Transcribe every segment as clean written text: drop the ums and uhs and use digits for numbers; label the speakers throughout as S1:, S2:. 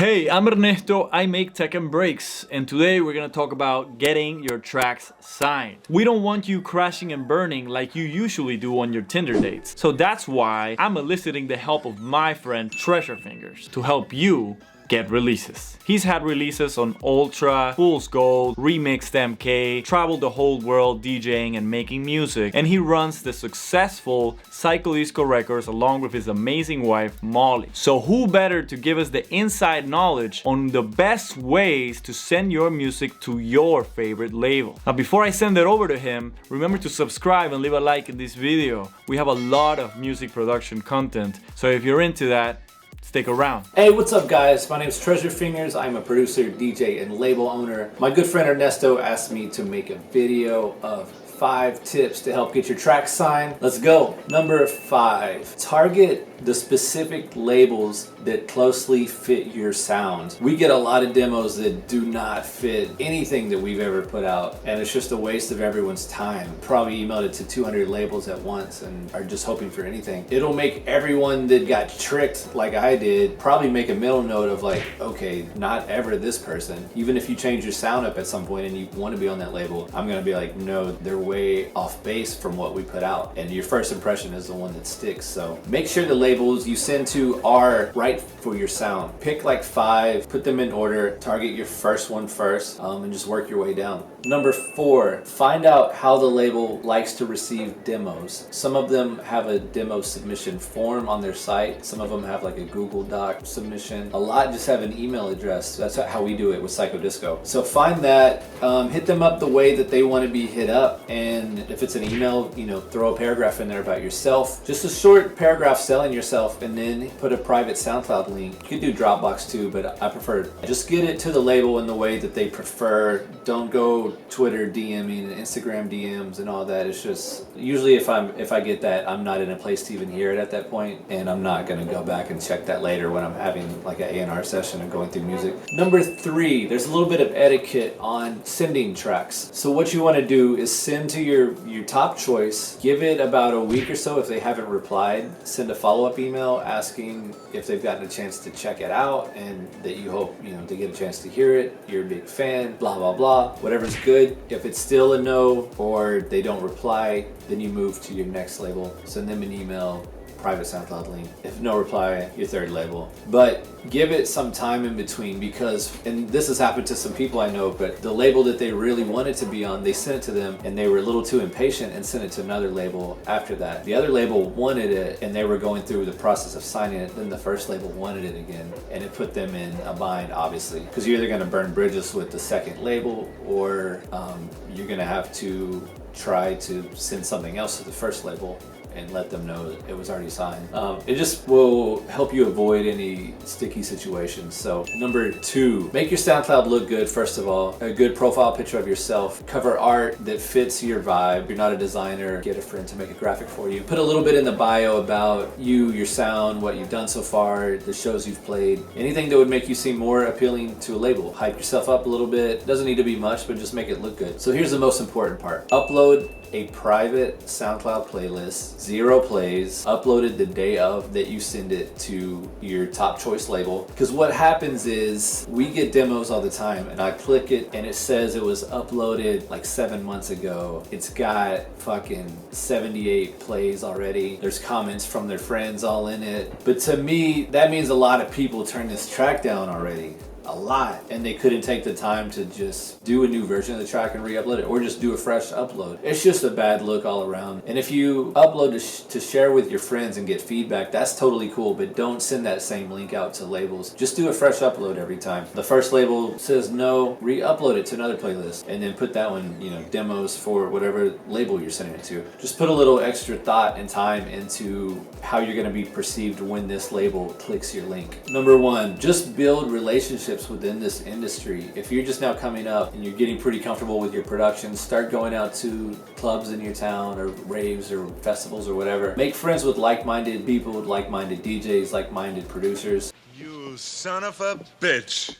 S1: Hey, I'm Ernesto, I make tech and breaks, and today we're gonna talk about getting your tracks signed. We don't want you crashing and burning like you usually do on your Tinder dates. So that's why I'm eliciting the help of my friend Treasure Fingers to help you get releases. He's had releases on Ultra, Fool's Gold, Remixed MK, traveled the whole world DJing and making music, and he runs the successful Psycho Disco Records along with his amazing wife Molly. So who better to give us the inside knowledge on the best ways to send your music to your favorite label. Now before I send it over to him, remember to subscribe and leave a like in this video. We have a lot of music production content, so if you're into that, stick around.
S2: Hey, what's up guys? My name is Treasure Fingers. I'm a producer, DJ, and label owner. My good friend Ernesto asked me to make a video of 5 tips to help get your tracks signed. Let's go. Number 5, target the specific labels that closely fit your sound. We get a lot of demos that do not fit anything that we've ever put out, and it's just a waste of everyone's time. Probably emailed it to 200 labels at once and are just hoping for anything. It'll make everyone that got tricked like I did probably make a mental note of like, okay, not ever this person. Even if you change your sound up at some point and you want to be on that label, I'm gonna be like, no, they're way off base from what we put out, and your first impression is the one that sticks. So make sure the labels you send to are right for your sound. Pick like 5, put them in order, target your first one first, and just work your way down. Number 4, find out how the label likes to receive demos. Some of them have a demo submission form on their site. Some of them have like a Google Doc submission. A lot just have an email address. That's how we do it with Psycho Disco. So find that, hit them up the way that they want to be hit up, and if it's an email, you know, throw a paragraph in there about yourself. Just a short paragraph selling yourself, and then put a private SoundCloud link. You could do Dropbox too, but I prefer just get it to the label in the way that they prefer. Don't go Twitter DMing and Instagram DMs and all that. It's just usually if I get that, I'm not in a place to even hear it at that point, and I'm not gonna go back and check that later when I'm having like an A&R session and going through music. Number 3, there's a little bit of etiquette on sending tracks. So what you want to do is send to your top choice, give it about a week or so. If they haven't replied, send a follow-up email asking if they've gotten a chance to check it out and that you hope, you know, they get a chance to hear it. You're a big fan, blah blah blah, whatever's good. If it's still a no or they don't reply, then you move to your next label, send them an email, private SoundCloud link. If no reply, your third label. But give it some time in between, because, and this has happened to some people I know, but the label that they really wanted to be on, they sent it to them and they were a little too impatient and sent it to another label after that. The other label wanted it and they were going through the process of signing it, then the first label wanted it again, and it put them in a bind, obviously, because you're either going to burn bridges with the second label or you're going to have to try to send something else to the first label and let them know that it was already signed. It just will help you avoid any sticky situations. So number 2, make your SoundCloud look good. First of all, a good profile picture of yourself, cover art that fits your vibe. If you're not a designer, get a friend to make a graphic for you. Put a little bit in the bio about you, your sound, what you've done so far, the shows you've played, anything that would make you seem more appealing to a label. Hype yourself up a little bit. Doesn't need to be much, but just make it look good. So here's the most important part. Upload a private SoundCloud playlist, 0 plays, uploaded the day of that you send it to your top choice label. Because what happens is we get demos all the time and I click it and it says it was uploaded like 7 months ago. It's got fucking 78 plays already. There's comments from their friends all in it. But to me, that means a lot of people turned this track down already. A lot, and they couldn't take the time to just do a new version of the track and re-upload it, or just do a fresh upload. It's just a bad look all around. And if you upload to share with your friends and get feedback, that's totally cool, but don't send that same link out to labels. Just do a fresh upload every time. The first label says no, re-upload it to another playlist, and then put that one, you know, demos for whatever label you're sending it to. Just put a little extra thought and time into how you're going to be perceived when this label clicks your link. Number 1, just build relationships within this industry. If you're just now coming up and you're getting pretty comfortable with your production, start going out to clubs in your town or raves or festivals or whatever. Make friends with like-minded people, with like-minded DJs, like-minded producers.
S3: You son of a bitch.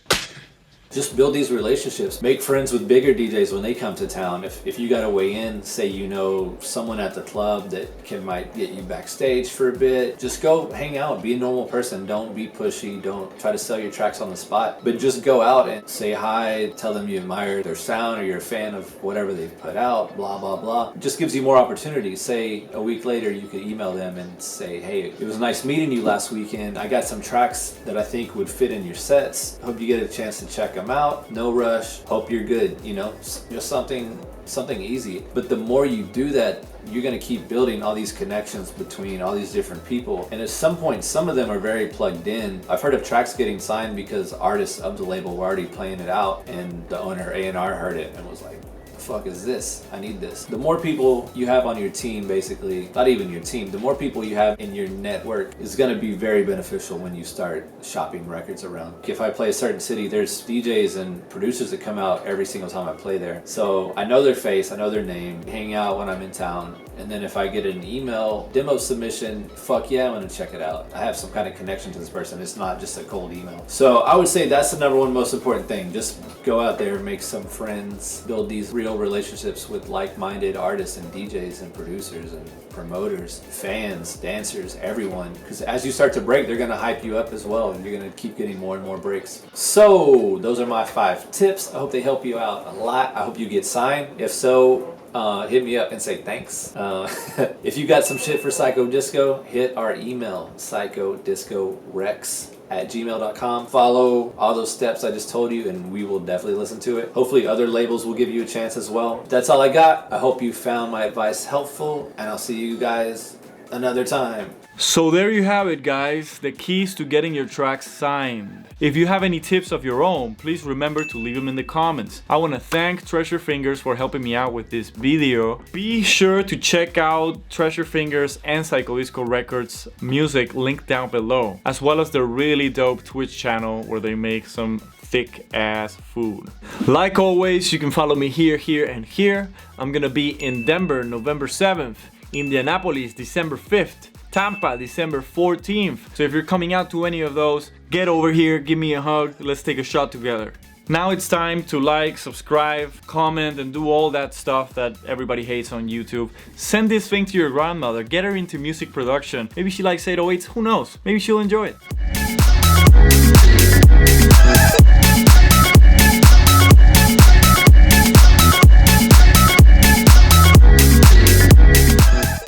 S2: Just build these relationships. Make friends with bigger DJs when they come to town. If you got to weigh in, say you know someone at the club that might get you backstage for a bit, just go hang out, be a normal person. Don't be pushy, don't try to sell your tracks on the spot, but just go out and say hi, tell them you admire their sound or you're a fan of whatever they've put out, blah, blah, blah. It just gives you more opportunities. Say a week later, you could email them and say, hey, it was nice meeting you last weekend. I got some tracks that I think would fit in your sets. Hope you get a chance to check them out. No rush. Hope you're good. You know, just something easy. But the more you do that, you're going to keep building all these connections between all these different people. And at some point, some of them are very plugged in. I've heard of tracks getting signed because artists of the label were already playing it out, and the owner, A&R, heard it and was like, fuck is this? I need this. The more people you have on your team, basically, not even your team, the more people you have in your network is going to be very beneficial when you start shopping records around. If I play a certain city, there's DJs and producers that come out every single time I play there. So I know their face, I know their name, hang out when I'm in town. And then if I get an email demo submission, fuck yeah, I'm gonna check it out. I have some kind of connection to this person. It's not just a cold email. So I would say that's the number one most important thing. Just go out there, make some friends, build these real relationships with like-minded artists and DJs and producers and promoters, fans, dancers, everyone. Because as you start to break, they're gonna hype you up as well, and you're gonna keep getting more and more breaks. So those are my 5 tips. I hope they help you out a lot. I hope you get signed. If so, hit me up and say thanks. If you got some shit for Psycho Disco, hit our email, psychodiscorex@gmail.com. Follow all those steps I just told you, and we will definitely listen to it. Hopefully other labels will give you a chance as well. That's all I got. I hope you found my advice helpful, and I'll see you guys another time.
S1: So there you have it, guys, the keys to getting your tracks signed. If you have any tips of your own, please remember to leave them in the comments. I want to thank Treasure Fingers for helping me out with this video. Be sure to check out Treasure Fingers and Psycho Disco Records music linked down below, as well as their really dope Twitch channel where they make some thick ass food. Like always, you can follow me here, here, and here. I'm gonna be in Denver November 7th, Indianapolis December 5th, Tampa December 14th. So if you're coming out to any of those, get over here, give me a hug, let's take a shot together. Now it's time to like, subscribe, comment, and do all that stuff that everybody hates on YouTube. Send this thing to your grandmother, get her into music production. Maybe she likes 808s, who knows? Maybe she'll enjoy it.